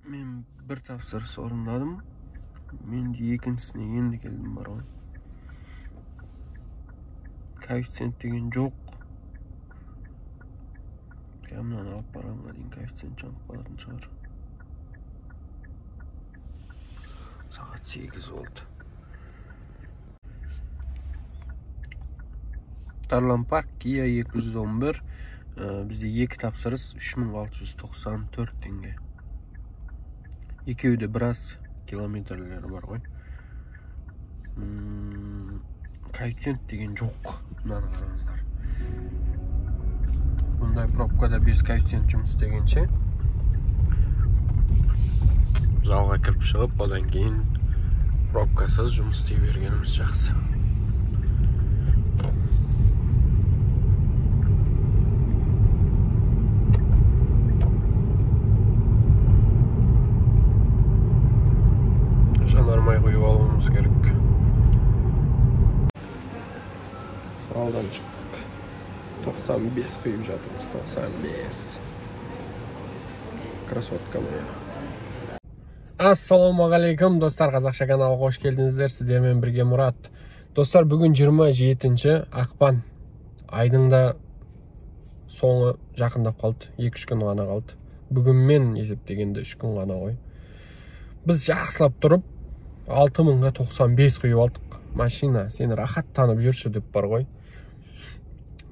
Men bir tafsirni orunladim. Men ikkinchisini endi keldim bor ғой. Koeffitsient деген жоқ. Kamdan alып барғанға дейін коэффициент жанып қалатын шығар. Сағат 8 болды. Tarlan Park Kia 211. Bizde 2 tafsiriz 3694 tenge. Екеуі де біраз километрлері бар ғой. Коэффициент деген жоқ. Мынаны қараңыздар. Bunday пробкада без коэффициент жұмыс істегенше залға кіріп шығып, одан кейін пробкасыз жұмыс істей бергеніміз жақсы. Жанармай құйып алуымыз керек. Салдан шықтық. 95 құйып жатырмыз. 95. Красотка моя. Ассалаумағалейкум достар, қазақша каналға қош келдіңіздер. Сіздермен бірге Мұрат. Достар, бүгін 27 ақпан. Айдың да соңы жақындап қалды. 2-3 күн ғана қалды. Бүгінмен есептегенде 3 күн ғана ғой. Біз жақсылап тұрып 6095 құйып алдық. Машина сені рахаттанып жүрші деп бар ғой.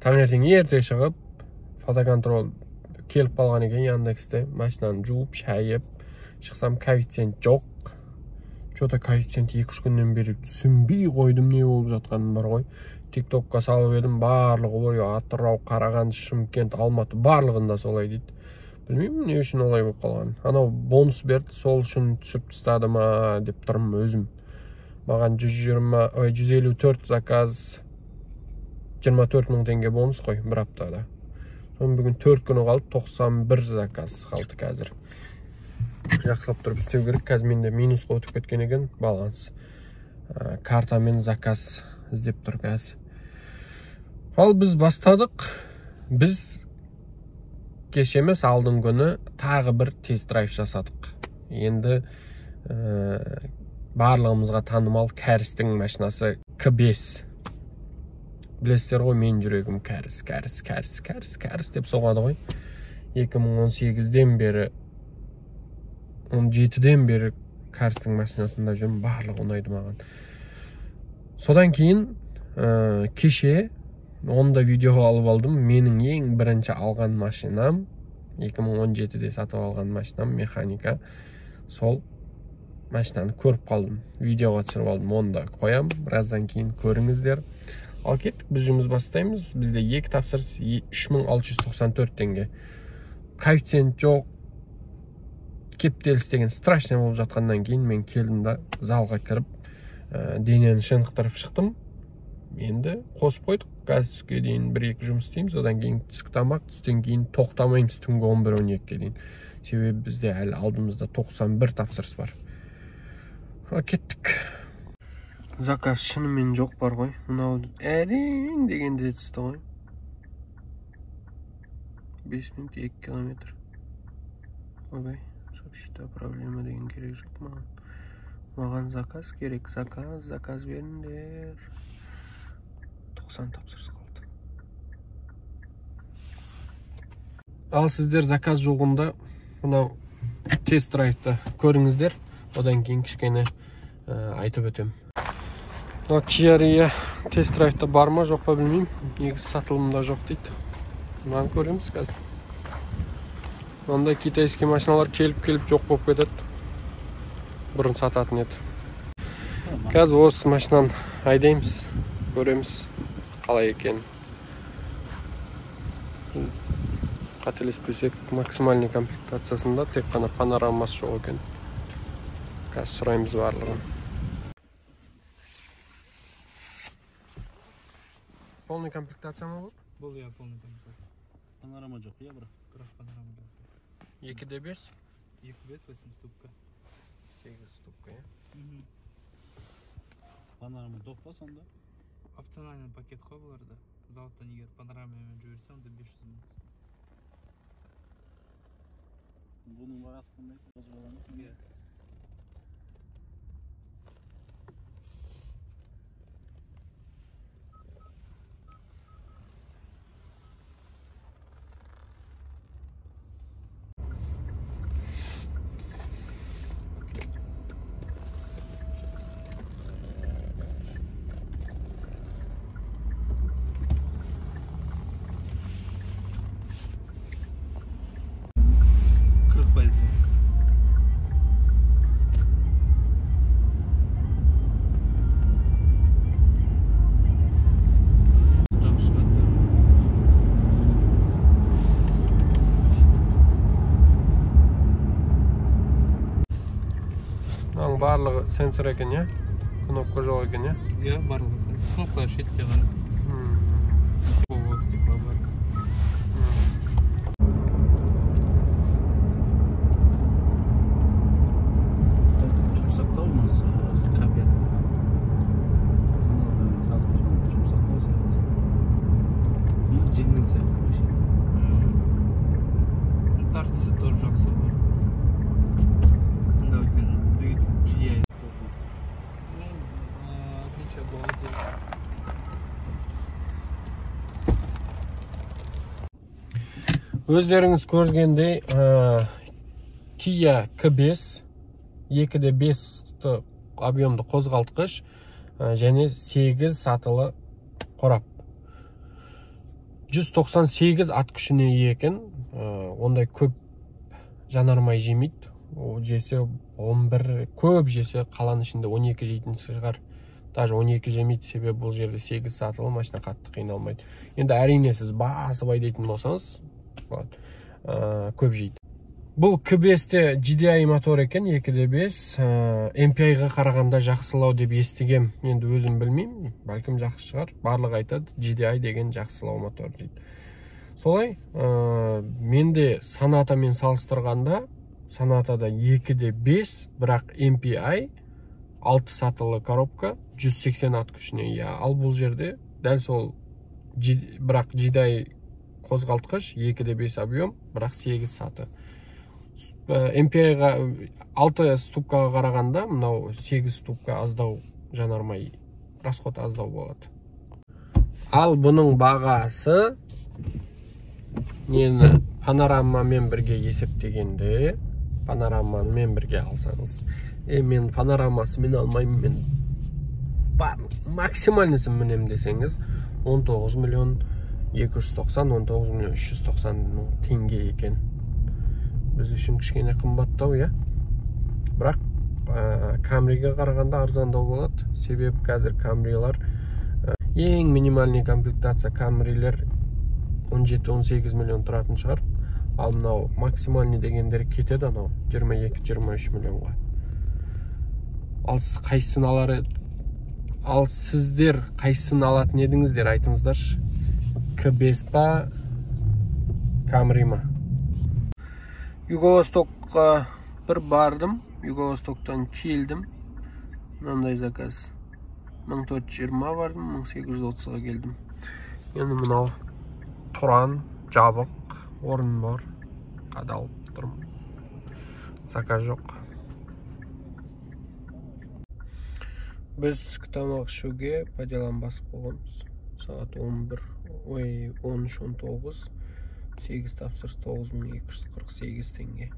Таңертең ерте шығып, фотоконтроль келіп қалған екен Яндексте. Машинаны жуып, шайып, шықсам коэффициент жоқ. Что-то коэффициент 2-3 күннен бері түсінбей қойдым, не болып жатқаным бар ғой. TikTokқа салып едім, барлығы бойы Атырау, Қарағанды, Шымкент, Алматы барлығында солай дейді. Білмеймін, не үшін олай болып қалған. Анау бонус берді, сол үшін түсіп тастады ма деп тұрмын өзім. Маған 154 заказ 24 мың теңге бонус қой бір аптада. Соның бүгін 4 күні қалды, 91 заказ қалды қазір. Жақсылап тұрып істеу керек. Қазір менде минусқа өтіп кеткен екен баланс. Картамен заказ іздеп тұр қазір. Ал біз бастадық. Біз кеше емес алдың күні тағы бір тест-драйв жасадық. Енді барлығымызға танымал кәрістің машинасы К5. Білесіздер ғой, мен жүрегім кәріс деп соғады ғой. 2018-ден бері 17-ден бері кәрістің машинасында жүрмін, барлығы ұнайды маған. Содан кейін кеше онда видео алып алдым. Менің ең бірінші алған машинам 2017-де сатып алған машинам механика. Сол машинаны көріп қалдым. Видеоға түсіріп алдым. Онда қоям. Біраздан кейін көріңіздер. Ал кеттік, біз жұмыс бастаймыз. Бізде 2 тапсырыс 3694 теңге. Коэффициент жоқ. Кептеліс деген страшно болып жатқаннан кейін мен келдім да залға кіріп, денені шынықтырып шықтым. Енді қосып қойдық. Газ түске дейін 1-2 жұмыс істейміз. Одан кейін түскі тамақ, түстен кейін тоқтамаймыз түнгі 11-12-ге дейін. Себебі бізде әлі алдымызда 91 тапсырыс бар. Кеттік. Заказ шынымен жоқ бар ғой. Мынау әрең дегенде түсті ғой. 5 минут 2 километр. Ойбай, сообщите, проблема деген керек жоқ маған. Маған заказ керек. Заказ беріңдер. 90 тапсырыс қалды. Ал сіздер заказ жоғында мынау тест-драйвты көріңіздер. Одан кейін кішкене айтып өтем. Kia тест-драйвта бар ма, жоқ па білмеймін. Негізі сатылымда жоқ дейді. Мынаны көреміз қазір. Онда китайский машиналар келіп жоқ болып кетеді. Бұрын сататын еді. Қазір осы машинаны айдаймыз, көреміз қалай екен. Қателеспесек, максимальный комплектациясында тек қана панорамасы жоқ екен. Қазір сұраймыз барлығын. Полный комплектация ма бұл? Бұл я полный комплектация. Панорама жоқ, я бірақ панорама жоқ. 2D5? 2.5, 8 ступка. 8 ступка, я? Панорама тоқ па сонда? Опциональный пакет қой бұларда. Зауыттан егер панорамамен жіберсем, онда 500 мың. Bunun бағасы қандай? Қозғаламыз? Иә. Барлығы сенсор екен, я? Кнопка жоқ екен, я? Иә, барлығы сенсор. Кнопка шетте ғана. Ол стекло бар. Жұмсақтау ма? Капет. Санадан салыстырғанда жұмсақтау сияқты. Жеңіл сияқты машина. Тартысы тоже жақсы бар. Мында өткен двигатель GDI. Отличие болады. Өздеріңіз көргендей, Kia K5 2.5 объемды қозғалтқыш және 8 сатылы қорап. 198 ат күшіне екен, ондай көп жанармай жемейді. О жесе 11, көп жесе қаланың ішінде 12 жейтін шығар. Даже 12 жемейді, себебі бұл жерде 8 сатылы машина қатты қиналмайды. Енді әрине сіз басып айдайтын болсаңыз, көп жейді. Бұл K5-те GDI мотор екен, 2.5. MPI-ға қарағанда жақсылау деп естігем. Енді өзім білмеймін, бәлкім жақсы шығар. Барлығы айтады, GDI деген жақсылау мотор дейді. Солай, менде Sonataмен салыстырғанда, Sonatада 2.5, бірақ MPI 6 сатылы коробка, 180 ат күшіне. Ал бұл жерде дәл сол, бірақ GDI қозғалтқыш, 2.5 объем, бірақ 8 саты. MPI-ға 6 ступкаға қарағанда, мынау 8 ступка аздау жанармай, расход аздау болады. Ал бұның бағасы, нені панорамамен бірге есептегенде, панорамамен бірге алсаңыз, мен панорамасымен алмаймын, мен максимальнысын мінем десеңіз, 19 миллион 290, 19 миллион 390 теңге екен. Біз үшін кішкене қымбаттау, я? Бірақ Camry'ге қарағанда арзандау болады. Себеп қазір Camry'лар ең минимальный комплектация Camry'лер 17-18 миллион тұратын шығар. Ал мынау максимальный дегендер кетеді анау 22-23 миллионға. Ал қайсысын алар? Ал сіздер қайсысын алатын едіңіздер, айтыңыздаршы. K5 па, Camry ма? Юго-Востокқа бір бардым, Юго-Востоктан келдім. Мынандай заказ. 1420 бардым, 1830-ға келдім. Енді мынау тұран, жабық, орын бар. Қадалып тұрмын. Заказ жоқ. Біз тамақ ішуге по делам басып қойғанбыз. Сағат 13-19, 8 тапсырыс 9248 теңге.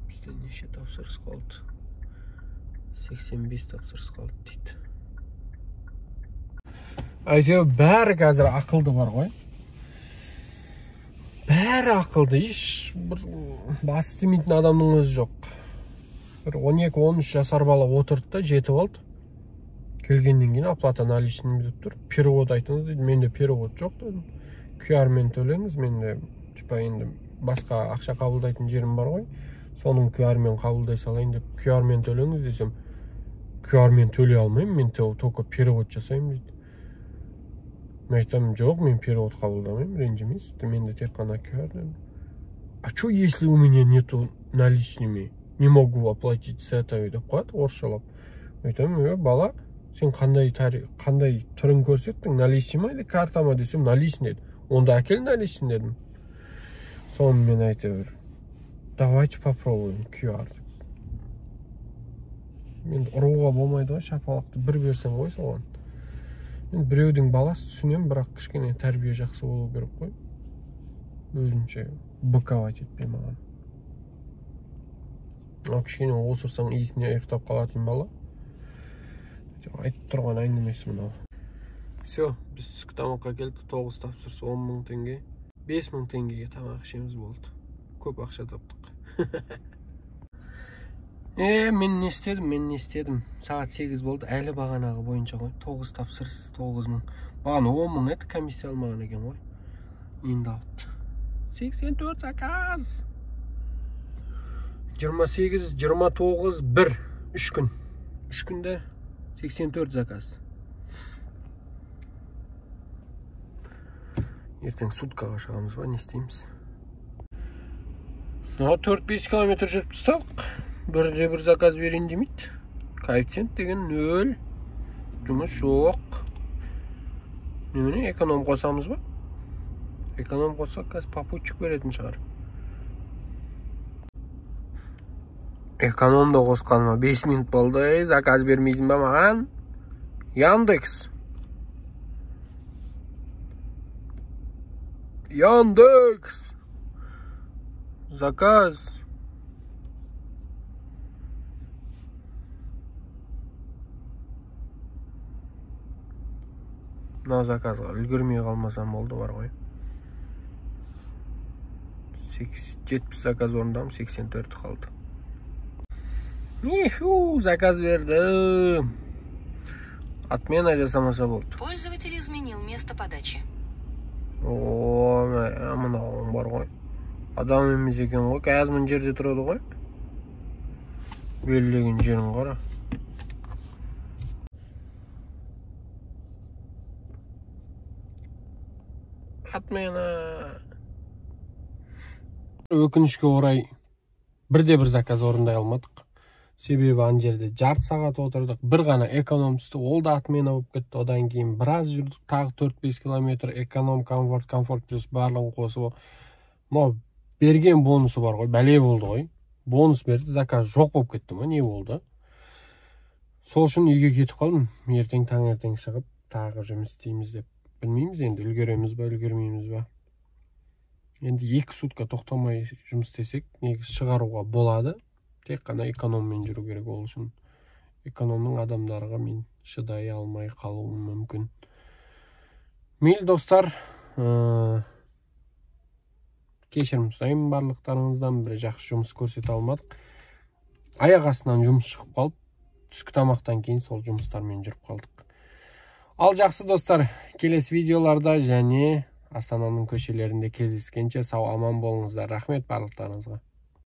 Бізде неше тапсырыс қалды? 85 тапсырыс қалды дейді. Әйтеуір бәрі қазір ақылды бар ғой. Бәрі ақылды, еш бір бас істемейтін адамның өзі жоқ. Бір 12-13 жасар бала отырды да жетіп алды. Келгеннен кейін оплата наличный деп тұр. Перевод айтыңыз дейді. Менде перевод жоқ дедім. QR-мен төлеңіз, менде типа енді басқа ақша қабылдайтын жерім бар ғой. Соның QR-мен қабылдай салайын деп QR-мен төлеңіз десем, QR-мен төлей алмаймын, мен только перевод жасаймын дейді. Мен айтамын, жоқ, мен перевод қабылдамаймын, ренжімейсіз, менде тек қана QR дедім. А что, если у меня нету наличными? Не могу оплатить с этой деп қояды, орысшалап. Айтамын, бала, сен қандай түрін көрсеттің, наличный ма или карта ма десем, наличный деді. Онда әкел наличный дедім. Сонымен әйтеуір. Давайте попробуем QR. Мен ұруға болмайды ғой, шапалақты бір берсең ғой соған. Мен біреудің баласы түсінем, бірақ кішкене тәрбие жақсы болу керек қой. Өзінше быковать етпей маған. Кішкене осырсаң иісіне ұйықтап қалатын бала. Айтып тұрған әңгімесі мынау. Все, біз түскі тамаққа келдік, 9 тапсырыс 10 мың теңге. 5 мың теңгеге тамақ ішеміз болды. Көп ақша таптық. Мен не істедім? Сағат 8 болды, әлі бағанағы бойынша ғой. 9 тапсырыс, 9 мың. Баған 10 мың еді, комиссия алмаған екен ғой. Енді алды. 84 заказ. 28, 29, 1. 3 күн. 3 күнде 84 заказ. Ертең суткаға шығамыз ба, не істейміз? 4-5 километр жүріп тұстық. Бірде бір заказ берейін демейді. Коэффициент деген 0. Жұмыс жоқ. Немене, эконом қосамыз ба? Эконом қоссақ, қазір попутчик беретін шығар. Экономда қосқаныма 5 минут болды. Заказ бермейсің ба маған? Яндекс. Заказ. Мына заказға үлгермей қалмасам болды бар ғой. 70 заказ орындам, 84 қалды. Заказ бердім. Отмена жасамаса болды. Пользователь изменил место подачи. Мынауың бар ғой. Адам емес екен ғой, қазір мына жерде тұрады ғой. Белгілеген жерін қара. Отмена. Өкінішке орай бірде-бір заказ орындай алмадық. Себебі ан жерде жарты сағат отырдық. Бір ғана эконом түсті, ол да отмена болып кетті. Одан кейін біраз жүрдік, тағы 4-5 километр эконом, комфорт плюс барлығын қосып. Но берген бонусы бар ғой, бәле болды ғой. Бонус берді, заказ жоқ болып кетті ма, не болды? Сол үшін үйге кетіп қалдым. Ертең таңертең шығып, тағы жұмыс істейміз деп. Білмейміз енді, үлгереміз ба, үлгермейміз ба. Енді 2 сутка тоқтамай жұмыс істесек, негіз шығаруға болады. Тек қана экономмен жүру керек ол үшін. Экономның адамдарға мен шыдай алмай қалуым мүмкін. Мейлі достар, кешірім сұраймын барлықтарыңыздан, бір жақсы жұмыс көрсете алмадық. Аяқ астынан жұмыс шығып қалып, түскі тамақтан кейін сол жұмыстармен жүріп қалдық. Ал жақсы достар, келесі видеоларда және Астананың көшелерінде кездескенше сау аман болыңыздар. Рахмет барлықтарыңызға.